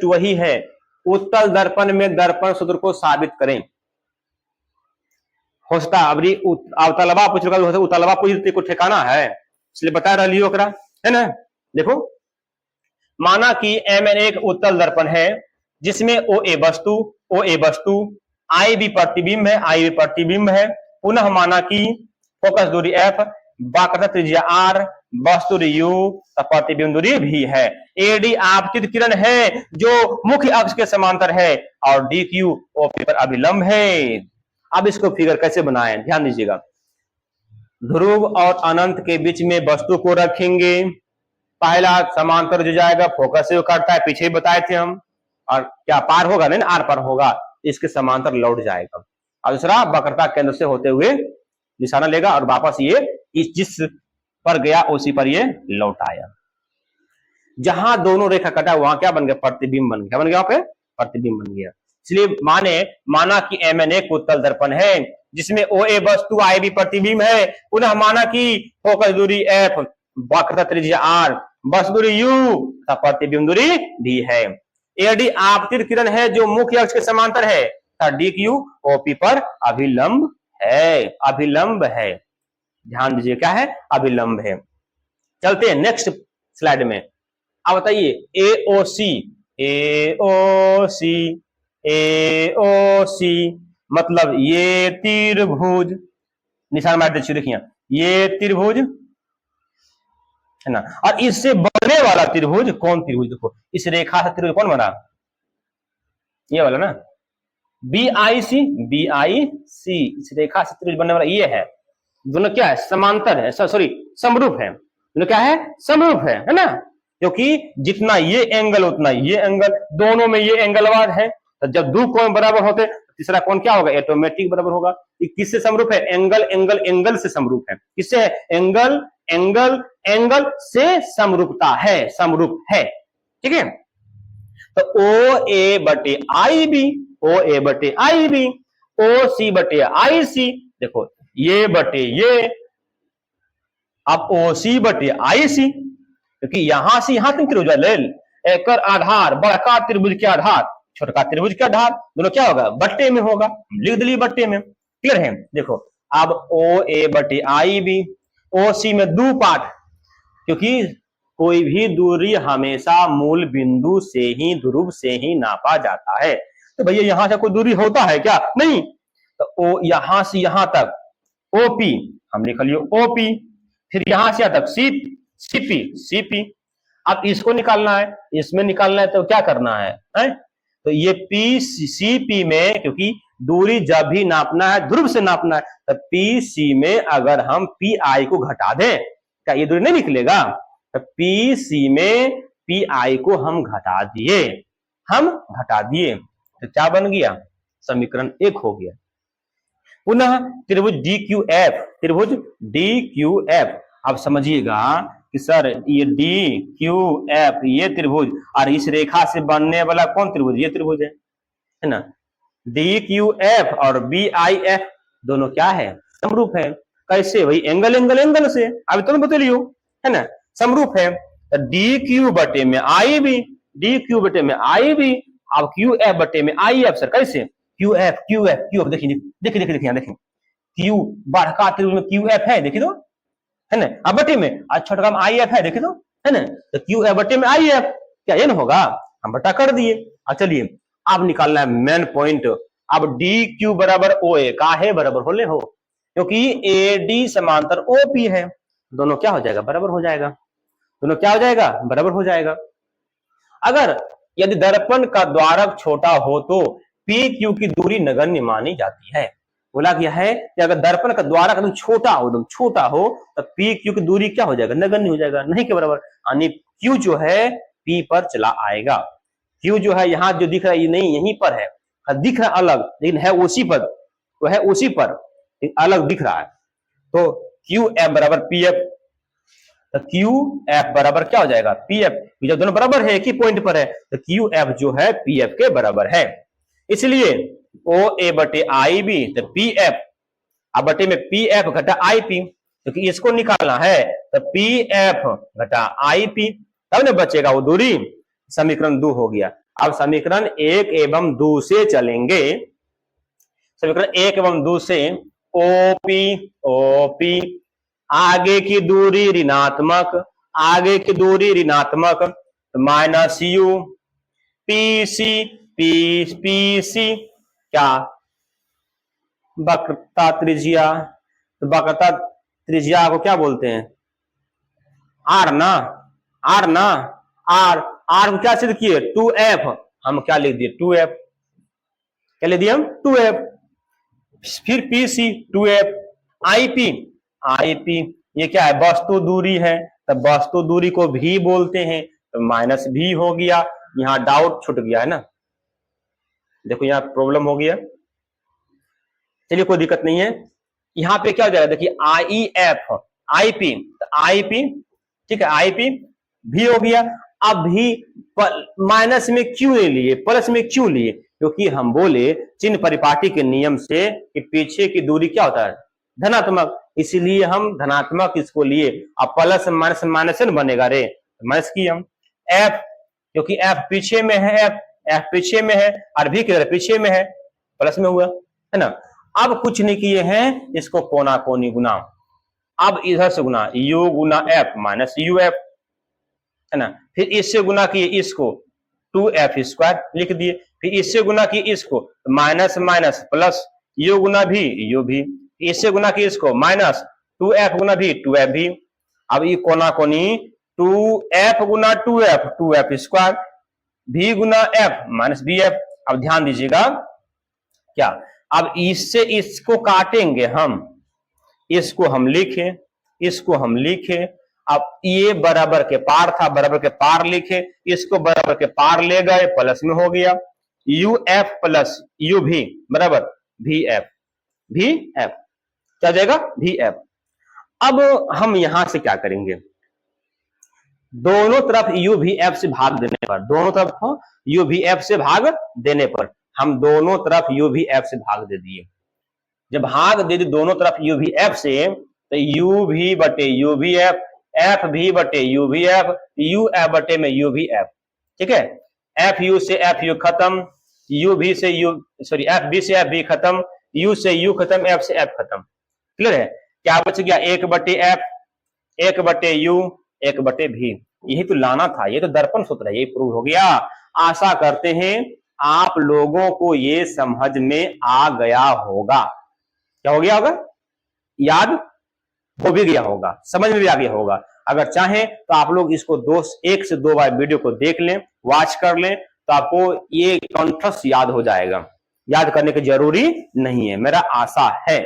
Just वही है। उत्तल दर्पण में दर्पण सूत्र को साबित करें। हो सकता अबरी अवतलवा पूछ रहा, उतलवा पूछ को ठिकाना है, इसलिए बता रहा लियो ओकरा, है ना। देखो, माना कि Mn एक उत्तल दर्पण है जिसमें ओ ए वस्तु आई भी प्रतिबिंब है, आई भी प्रतिबिंब है। पुनः माना कि फोकस दूरी f, वक्रता त्रिज्या r, वस्तु दूरी u, प्रतिबिंब दूरी भी है। एडी आपतित किरण है जो मुख्य अक्ष के समांतर है और डी क्यू ओपी पर अभिलंब है। अब इसको फिगर कैसे बनाएं, ध्यान दीजिएगा। ध्रुव और अनंत के बीच में वस्तु को रखेंगे। पहला समांतर जो जाएगा फोकस से काटता है, पीछे ही बताए थे हम, और क्या पार होगा, नहीं आर पार होगा, इसके समांतर लौट जाएगा। और दूसरा वक्रता केंद्र से होते हुए निशाना लेगा और वापस ये जिस पर गया उसी पर ये लौट आया। जहां दोनों रेखा कटा वहां क्या बन गया, प्रतिबिंब बन गया। क्या बन गया, वहां पे प्रतिबिंब बन गया। इसलिए माना कि Mn एक उत्तल दर्पण है जिसमें OA वस्तु आई भी प्रतिबिंब है। पुनः माना कि फोकस दूरी f, वक्रता त्रिज्या r, वस्तु दूरी u, प्रतिबिंब दूरी भी है। एडी आपतित किरण है जो मुख्य अक्ष के समांतर है, डी क्यू ओपी पर अभिलंब है, अभिलंब है। ध्यान दीजिए, क्या है, अभिलंब है। चलते हैं नेक्स्ट स्लाइड में। अब बताइए एओसी, एओसी, एओसी मतलब ये त्रिभुज, निशान मार दीजिए, देखिए ये त्रिभुज है ना, और इससे बनने वाला त्रिभुज कौन त्रिभुज, देखो इस रेखा से त्रिभुज कौन बना, ये वाला ना, बी आई सी, इस रेखा से त्रिभुज बनने वाला ये है। दोनों क्या है, समांतर है, सॉरी समरूप है। दोनों क्या है, समरूप है ना, क्योंकि जितना ये एंगल उतना ये एंगल, दोनों में ये एंगलवार है। तो जब दो कोण बराबर होते तीसरा कोण क्या होगा, ऑटोमेटिक बराबर होगा। ये किससे समरूप है, एंगल एंगल एंगल से समरूप है। किससे है, एंगल एंगल एंगल से समरूपता है, समरूप है, ठीक है। तो ओ ए बटे आई बी, ओ ए बटे आई बी, ओ सी बटे आई सी, देखो ये बटे ये, अब ओ सी बटे आई सी, क्योंकि यहां से यहां तक त्रिभुज ले एकर आधार, बड़का त्रिभुज के आधार छोटका त्रिभुज के आधार, दोनों क्या होगा, बट्टे में होगा, लिख दिली बट्टे में। क्लियर है। देखो अब ओ ए बटे आई बी, ओ सी में दो पार्ट, क्योंकि कोई भी दूरी हमेशा मूल बिंदु से ही, ध्रुव से ही नापा जाता है। तो भैया यहां से कोई दूरी होता है क्या, नहीं। तो ओ यहां से यहां तक ओपी हम लिख लियो ओपी, फिर यहां से यहां तक सीपी सीपी। अब इसको निकालना है, इसमें निकालना है, तो क्या करना है? तो ये पी सीपी में, क्योंकि दूरी जब भी नापना है ध्रुव से नापना है, तो पी सी में अगर हम पी आई को घटा दें, क्या ये दूरी नहीं निकलेगा? तो पी सी में पी आई को हम घटा दिए, तो क्या बन गया, समीकरण 1 हो गया। पुनः त्रिभुज डी क्यू एफ, त्रिभुज डी क्यू एफ, अब समझिएगा कि सर ये डी क्यू एफ ये त्रिभुज, और इस रेखा से बनने वाला कौन त्रिभुज, ये त्रिभुज है ना। डी क्यू एफ और बी आई एफ दोनों क्या है, समरूप है। कैसे भाई, एंगल एंगल एंगल से, अभी तुम बतलियो, है ना, समरूप है। तो डी क्यू बटे में आई बी, डी क्यू बटे में आई बी, अब क्यू एफ बटे में आई एफ। सर कैसे, Q F Q F Q F, देखिए देखिए देखिए यहाँ देखिए, क्यू बड़का त्रिभुज में क्यू एफ है, देखिए तो, है ना, अब बटे में आज छोटा में आई एफ है, देखिए तो, है ना। तो क्यू एफ बटे में आई एफ, क्या ये ना होगा, हम बटा कर दिए। चलिए अब निकालना है मेन पॉइंट। अब डी क्यू बराबर ओ ए काहे बराबर होले हो, क्योंकि ए डी समांतर ओ पी है, दोनों क्या हो जाएगा, बराबर हो जाएगा, दोनों क्या हो जाएगा, बराबर हो जाएगा। अगर यदि दर्पण का द्वारक छोटा हो तो पी क्यू की दूरी नगण्य मानी जाती है। बोला गया है कि अगर दर्पण का द्वारक एकदम छोटा हो तो पी क्यू की दूरी क्या हो जाएगा, नगण्य हो जाएगा, नहीं के बराबर, यानी क्यू जो है पी पर चला आएगा। क्यू जो है यहाँ जो दिख रहा है ये नहीं, यहीं पर है, दिख रहा अलग लेकिन है उसी पर, तो है उसी पर, अलग दिख रहा है। तो क्यू एफ बराबर पी एफ, तो क्यू एफ बराबर क्या हो जाएगा, पी एफ। जब दोनों बराबर है, एक ही पॉइंट पर है, तो क्यू एफ जो है पी एफ के बराबर है। इसलिए ओ ए बटे आई बी, तो पी एफ, अब बटे में पी एफ घटा आई पी, क्योंकि तो इसको निकालना है, तो पी एफ घटा आई पी, तब ना बचेगा वो दूरी। समीकरण 2 हो गया। अब समीकरण 1 एवं 2 से चलेंगे। समीकरण 1 एवं 2 से ओपी ओपी आगे की दूरी ऋणात्मक, आगे की दूरी ऋणात्मक, माइनस यू पीसी पीसी क्या वक्रता त्रिज्या। तो वक्रता त्रिज्या को क्या बोलते हैं? आर ना, आर ना, आर आर को क्या सिद्ध किए? 2f। हम क्या लिख दिए? 2f। क्या लिख दिए हम? 2f। फिर पीसी 2f। आईपी आईपी ये क्या है? वस्तु दूरी है, तब वस्तु दूरी को भी बोलते हैं, तो माइनस भी हो गया। यहां डाउट छूट गया है ना, देखो यहां प्रॉब्लम हो गया। चलिए कोई दिक्कत नहीं है। यहां पे क्या हो जाएगा? देखिए आई एफ आईपी, आईपी ठीक है, आईपी भी हो गया। अब भी माइनस में क्यों नहीं लिए, प्लस में क्यों लिए? क्योंकि हम बोले चिन्ह परिपाटी के नियम से कि पीछे की दूरी क्या होता है? धनात्मक, इसीलिए हम धनात्मक इसको लिए। अब प्लस माइनस माइनस बनेगा रे, माइनस की हम एफ, क्योंकि एफ पीछे में है, एफ पीछे में है और भी किधर पीछे में है, प्लस में हुआ है ना। अब कुछ नहीं किए हैं, इसको कोना कोनी गुना। अब इधर से गुना, यू गुना एफ माइनस यू एफ है ना। फिर इससे गुना किए इसको 2f स्क्वायर लिख दिए। फिर इससे गुना किए इसको माइनस माइनस प्लस यू गुना भी यू भी। इससे गुना किए इसको माइनस 2f गुना भी 2f भी। अब ये कोना कोनी 2f गुना 2f 2f स्क्वायर भी गुना f माइनस बी एफ। अब ध्यान दीजिएगा क्या, अब इससे इसको काटेंगे हम, इसको हम लिखे, इसको हम लिखे। अब ये बराबर के पार था, बराबर के पार लिखे, इसको बराबर के पार ले गए, प्लस में हो गया यू एफ प्लस यू भी बराबर भी एफ, भी एफ क्या जाएगा? भी एफ। अब हम यहां से क्या करेंगे? दोनों तरफ यू भी एफ से भाग देने पर, दोनों तरफ यू भी एफ से भाग देने पर हम दोनों तरफ यू भी एफ से भाग दे दिए। जब भाग दे दी दोनों तरफ यू भी एफ से, तो यू भी बटे यू भी एफ, एफ भी बटे यू भी एफ, यू एफ बटे में यू भी एफ। ठीक है, एफ यू से एफ यू खत्म, यू भी से यू सॉरी एफ बी से एफ बी खत्म, यू से यू खत्म, एफ से एफ खत्म। क्लियर है? क्या बच गया? एक बटे एफ, एक बटे यू, एक बटे भी। यही तो लाना था, ये तो दर्पण सूत्र है, यही प्रूव हो गया। आशा करते हैं आप लोगों को ये समझ में आ गया होगा। क्या हो गया होगा? याद हो भी गया होगा, समझ में भी आ गया होगा। अगर चाहें तो आप लोग इसको 1 से 2 बार वीडियो को देख लें, वॉच कर लें, तो आपको ये कंठस्थ याद हो जाएगा। याद करने की जरूरी नहीं है, मेरा आशा है।